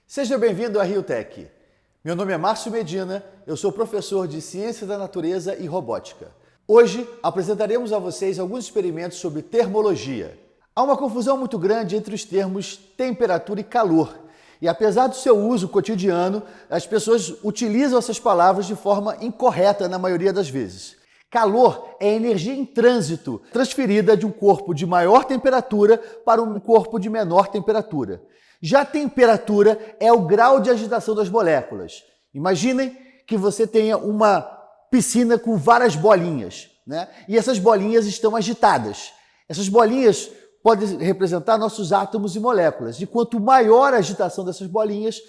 Seja bem-vindo à RioTech. Meu nome é Márcio Medina, eu sou professor de Ciência da Natureza e Robótica. Hoje apresentaremos a vocês alguns experimentos sobre termologia. Há uma confusão muito grande entre os termos temperatura e calor. E apesar do seu uso cotidiano, as pessoas utilizam essas palavras de forma incorreta na maioria das vezes. Calor é energia em trânsito, transferida de um corpo de maior temperatura para um corpo de menor temperatura. Já temperatura é o grau de agitação das moléculas. Imaginem que você tenha uma piscina com várias bolinhas, né? E essas bolinhas estão agitadas. Essas bolinhas podem representar nossos átomos e moléculas. E quanto maior a agitação dessas bolinhas,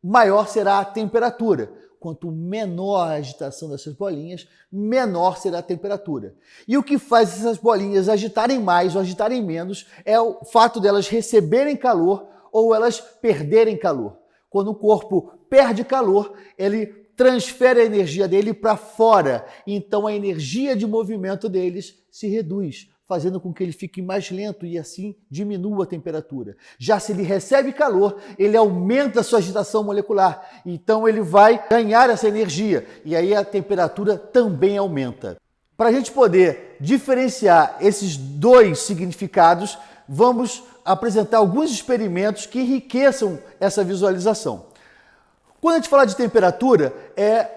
maior será a temperatura. Quanto menor a agitação dessas bolinhas, menor será a temperatura. E o que faz essas bolinhas agitarem mais ou agitarem menos é o fato delas receberem calor ou elas perderem calor. Quando o corpo perde calor, ele transfere a energia dele para fora. Então a energia de movimento deles se reduz, fazendo com que ele fique mais lento e assim diminua a temperatura. Já se ele recebe calor, ele aumenta a sua agitação molecular. Então ele vai ganhar essa energia e aí a temperatura também aumenta. Para a gente poder diferenciar esses dois significados, vamos apresentar alguns experimentos que enriqueçam essa visualização. Quando a gente fala de temperatura,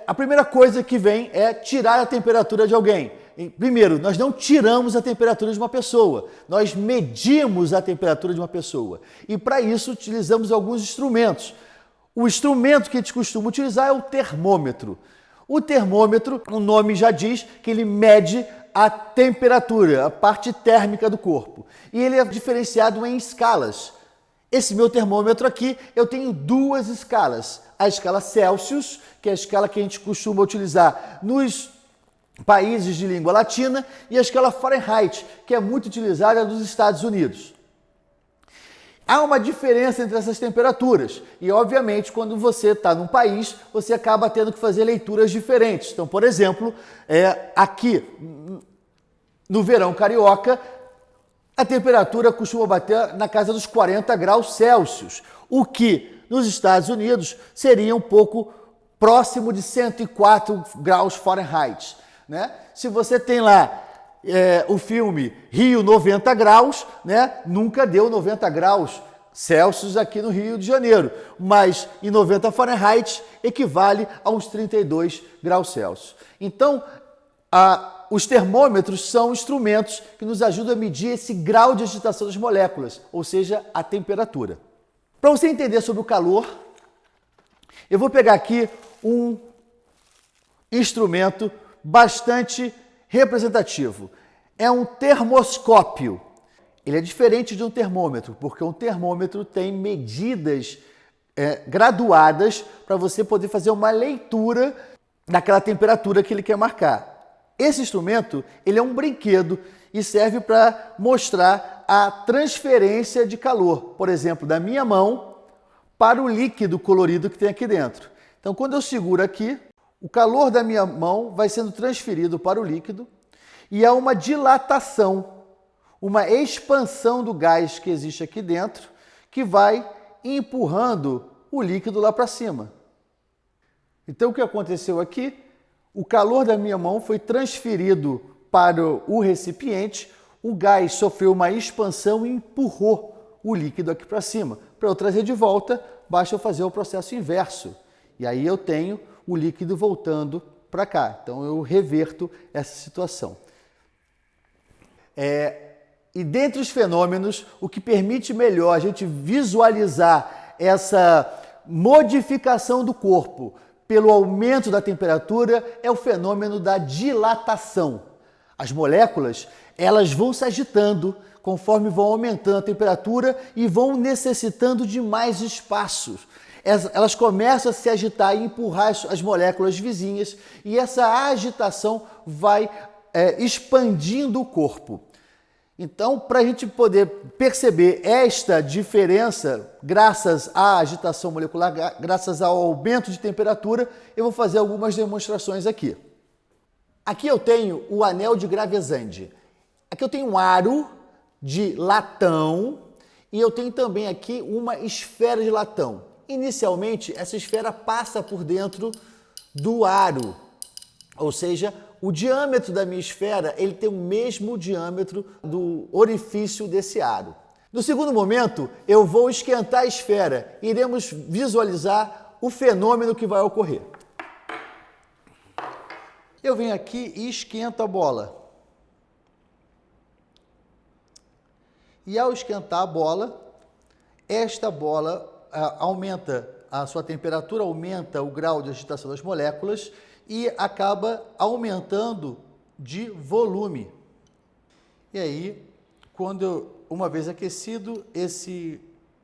a primeira coisa que vem é tirar a temperatura de alguém. Primeiro, nós não tiramos a temperatura de uma pessoa, nós medimos a temperatura de uma pessoa. E para isso utilizamos alguns instrumentos. O instrumento que a gente costuma utilizar é o termômetro. O termômetro, o nome já diz que ele mede a temperatura, a parte térmica do corpo. E ele é diferenciado em escalas. Esse meu termômetro aqui, eu tenho duas escalas. A escala Celsius, que é a escala que a gente costuma utilizar nos países de língua latina, e a escala Fahrenheit, que é muito utilizada nos Estados Unidos. Há uma diferença entre essas temperaturas e, obviamente, quando você está num país, você acaba tendo que fazer leituras diferentes. Então, por exemplo, aqui no verão carioca, a temperatura costuma bater na casa dos 40 graus Celsius, o que nos Estados Unidos seria um pouco próximo de 104 graus Fahrenheit, né? Se você tem lá o filme Rio 90 graus, né? Nunca deu 90 graus Celsius aqui no Rio de Janeiro, mas em 90 Fahrenheit equivale a uns 32 graus Celsius. Então, os termômetros são instrumentos que nos ajudam a medir esse grau de agitação das moléculas, ou seja, a temperatura. Para você entender sobre o calor, eu vou pegar aqui um instrumento bastante representativo. É um termoscópio. Ele é diferente de um termômetro, porque um termômetro tem medidas graduadas para você poder fazer uma leitura daquela temperatura que ele quer marcar. Esse instrumento, ele é um brinquedo e serve para mostrar a transferência de calor, por exemplo, da minha mão para o líquido colorido que tem aqui dentro. Então, quando eu seguro aqui, o calor da minha mão vai sendo transferido para o líquido e há uma dilatação, uma expansão do gás que existe aqui dentro que vai empurrando o líquido lá para cima. Então, o que aconteceu aqui? O calor da minha mão foi transferido para o recipiente, o gás sofreu uma expansão e empurrou o líquido aqui para cima. Para eu trazer de volta, basta eu fazer o processo inverso. E aí eu tenho o líquido voltando para cá. Então eu reverto essa situação. E dentre os fenômenos, o que permite melhor a gente visualizar essa modificação do corpo pelo aumento da temperatura é o fenômeno da dilatação. As moléculas, elas vão se agitando conforme vão aumentando a temperatura e vão necessitando de mais espaços. Elas começam a se agitar e empurrar as moléculas vizinhas e essa agitação vai expandindo o corpo. Então, para a gente poder perceber esta diferença, graças à agitação molecular, graças ao aumento de temperatura, eu vou fazer algumas demonstrações aqui. Aqui eu tenho o anel de Gravesande. Aqui eu tenho um aro de latão e eu tenho também aqui uma esfera de latão. Inicialmente, essa esfera passa por dentro do aro, ou seja, o diâmetro da minha esfera ele tem o mesmo diâmetro do orifício desse aro. No segundo momento, eu vou esquentar a esfera e iremos visualizar o fenômeno que vai ocorrer. Eu venho aqui e esquento a bola. E ao esquentar a bola, esta bola aumenta a sua temperatura, aumenta o grau de agitação das moléculas e acaba aumentando de volume. E aí, uma vez aquecido, esse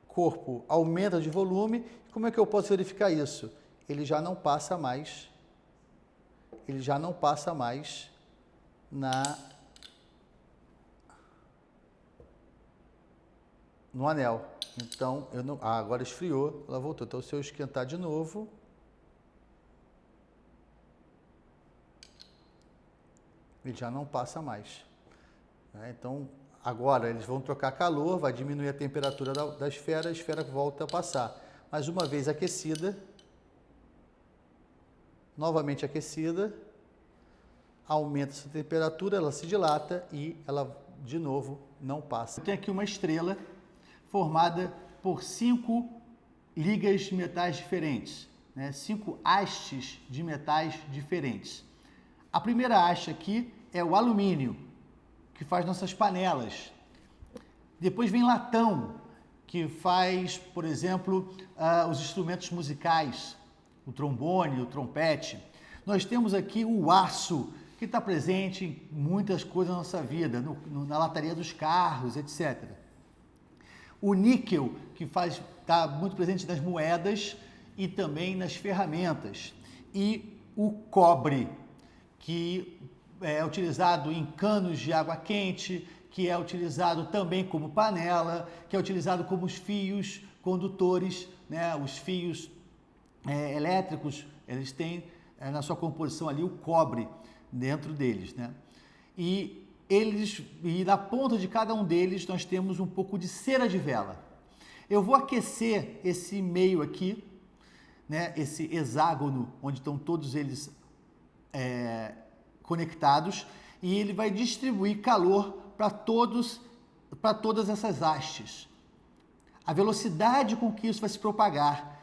corpo aumenta de volume. Como é que eu posso verificar isso? Ele já não passa mais no anel. Então, agora esfriou, ela voltou. Então, se eu esquentar de novo, ele já não passa mais. Então, agora eles vão trocar calor, vai diminuir a temperatura da esfera, a esfera volta a passar. Mas uma vez aquecida, novamente aquecida, aumenta essa temperatura, ela se dilata e ela, de novo, não passa. Eu tenho aqui uma estrela formada por 5 ligas de metais diferentes, 5 hastes de metais diferentes. A primeira haste aqui é o alumínio, que faz nossas panelas. Depois vem latão, que faz, por exemplo, os instrumentos musicais, o trombone, o trompete. Nós temos aqui o aço, que está presente em muitas coisas da nossa vida, na lataria dos carros, etc. O níquel, que está muito presente nas moedas e também nas ferramentas. E o cobre, que é utilizado em canos de água quente, que é utilizado também como panela, que é utilizado como os fios condutores, os fios elétricos, eles têm na sua composição ali o cobre dentro deles, E na ponta de cada um deles nós temos um pouco de cera de vela. Eu vou aquecer esse meio aqui, esse hexágono, onde estão todos eles conectados, e ele vai distribuir calor para todas essas hastes. A velocidade com que isso vai se propagar,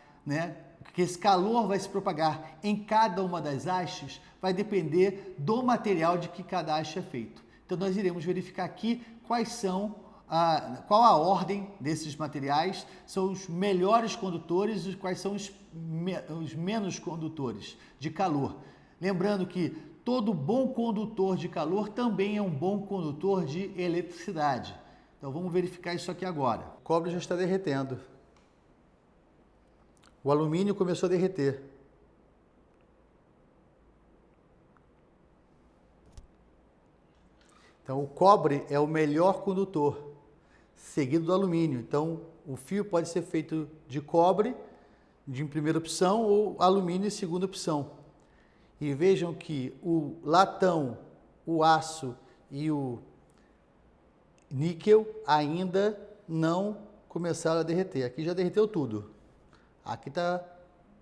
que esse calor vai se propagar em cada uma das hastes, vai depender do material de que cada haste é feito. Então, nós iremos verificar aqui qual a ordem desses materiais, são os melhores condutores e quais são os menos condutores de calor. Lembrando que todo bom condutor de calor também é um bom condutor de eletricidade. Então, vamos verificar isso aqui agora. O cobre já está derretendo. O alumínio começou a derreter. Então, o cobre é o melhor condutor, seguido do alumínio. Então, o fio pode ser feito de cobre, em primeira opção, ou alumínio em segunda opção. E vejam que o latão, o aço e o níquel ainda não começaram a derreter. Aqui já derreteu tudo. Aqui está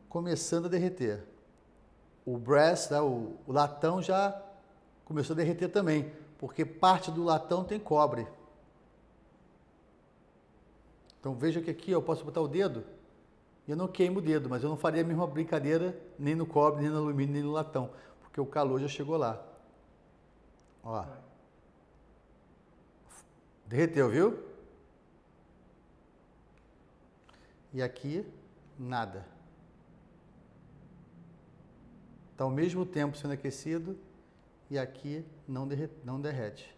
começando a derreter. O brass, o latão já começou a derreter também, porque parte do latão tem cobre. Então veja que aqui eu posso botar o dedo e eu não queimo o dedo, mas eu não faria a mesma brincadeira nem no cobre, nem no alumínio, nem no latão, porque o calor já chegou lá. Ó. Derreteu, viu? E aqui, nada. Está ao mesmo tempo sendo aquecido e aqui não derrete.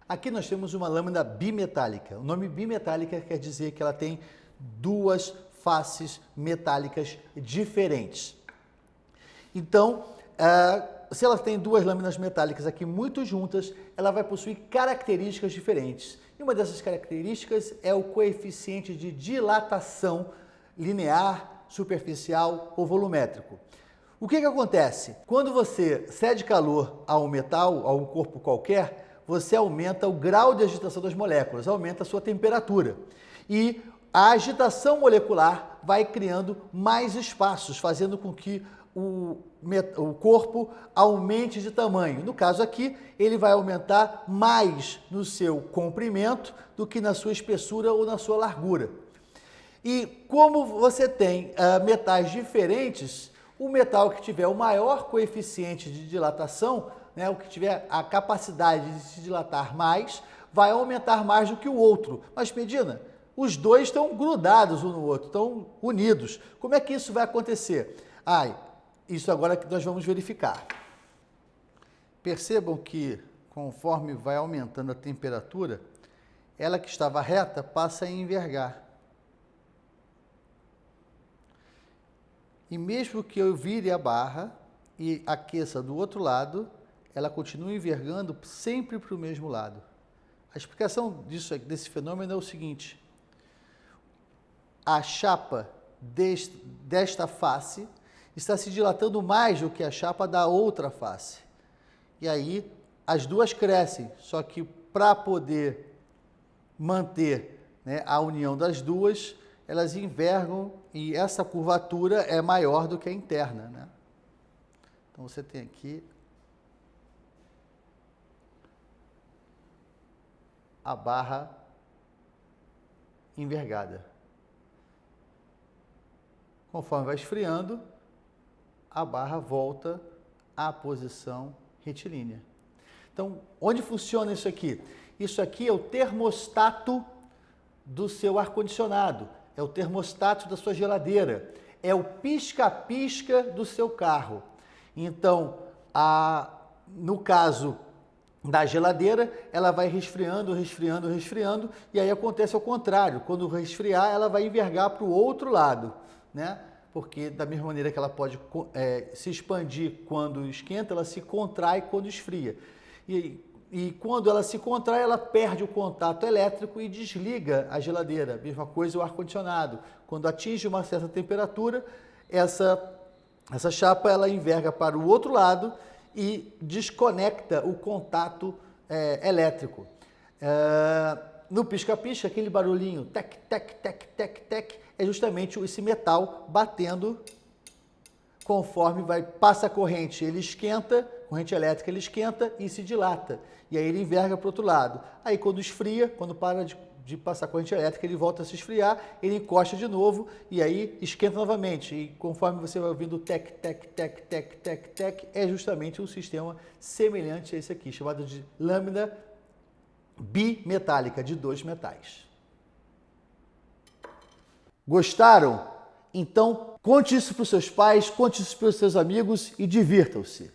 Aqui nós temos uma lâmina bimetálica. O nome bimetálica quer dizer que ela tem duas faces metálicas diferentes. Então, se ela tem duas lâminas metálicas aqui muito juntas, ela vai possuir características diferentes. E uma dessas características é o coeficiente de dilatação linear, superficial ou volumétrico. O que acontece? Quando você cede calor a um metal, a um corpo qualquer, você aumenta o grau de agitação das moléculas, aumenta a sua temperatura. E a agitação molecular vai criando mais espaços, fazendo com que o corpo aumente de tamanho. No caso aqui, ele vai aumentar mais no seu comprimento do que na sua espessura ou na sua largura. E como você tem metais diferentes, o metal que tiver o maior coeficiente de dilatação, né, o que tiver a capacidade de se dilatar mais, vai aumentar mais do que o outro. Mas, Medina, os dois estão grudados um no outro, estão unidos. Como é que isso vai acontecer? Isso agora que nós vamos verificar. Percebam que, conforme vai aumentando a temperatura, ela que estava reta passa a envergar. E mesmo que eu vire a barra e aqueça do outro lado, ela continua envergando sempre para o mesmo lado. A explicação desse fenômeno é o seguinte: a chapa desta face está se dilatando mais do que a chapa da outra face. E aí as duas crescem, só que para poder manter, né, a união das duas, elas envergam e essa curvatura é maior do que a interna, né? Então você tem aqui a barra envergada. Conforme vai esfriando, a barra volta à posição retilínea. Então, onde funciona isso aqui? Isso aqui é o termostato do seu ar-condicionado, é o termostato da sua geladeira, é o pisca-pisca do seu carro. Então, no caso da geladeira, ela vai resfriando, resfriando, resfriando, e aí acontece ao contrário. Quando resfriar, ela vai envergar para o outro lado, né? Porque da mesma maneira que ela pode se expandir quando esquenta, ela se contrai quando esfria. E quando ela se contrai, ela perde o contato elétrico e desliga a geladeira. Mesma coisa o ar-condicionado. Quando atinge uma certa temperatura, essa chapa ela enverga para o outro lado e desconecta o contato elétrico. No pisca-pisca, aquele barulhinho tec, tec, tec, tec, tec, é justamente esse metal batendo conforme passa a corrente, ele esquenta, corrente elétrica, ele esquenta e se dilata. E aí ele enverga para o outro lado. Aí quando esfria, quando para de passar corrente elétrica, ele volta a se esfriar, ele encosta de novo e aí esquenta novamente. E conforme você vai ouvindo tec, tec, tec, tec, tec, tec, é justamente um sistema semelhante a esse aqui, chamado de lâmina bimetálica, de 2 metais. Gostaram? Então, conte isso para os seus pais, conte isso para os seus amigos e divirtam-se.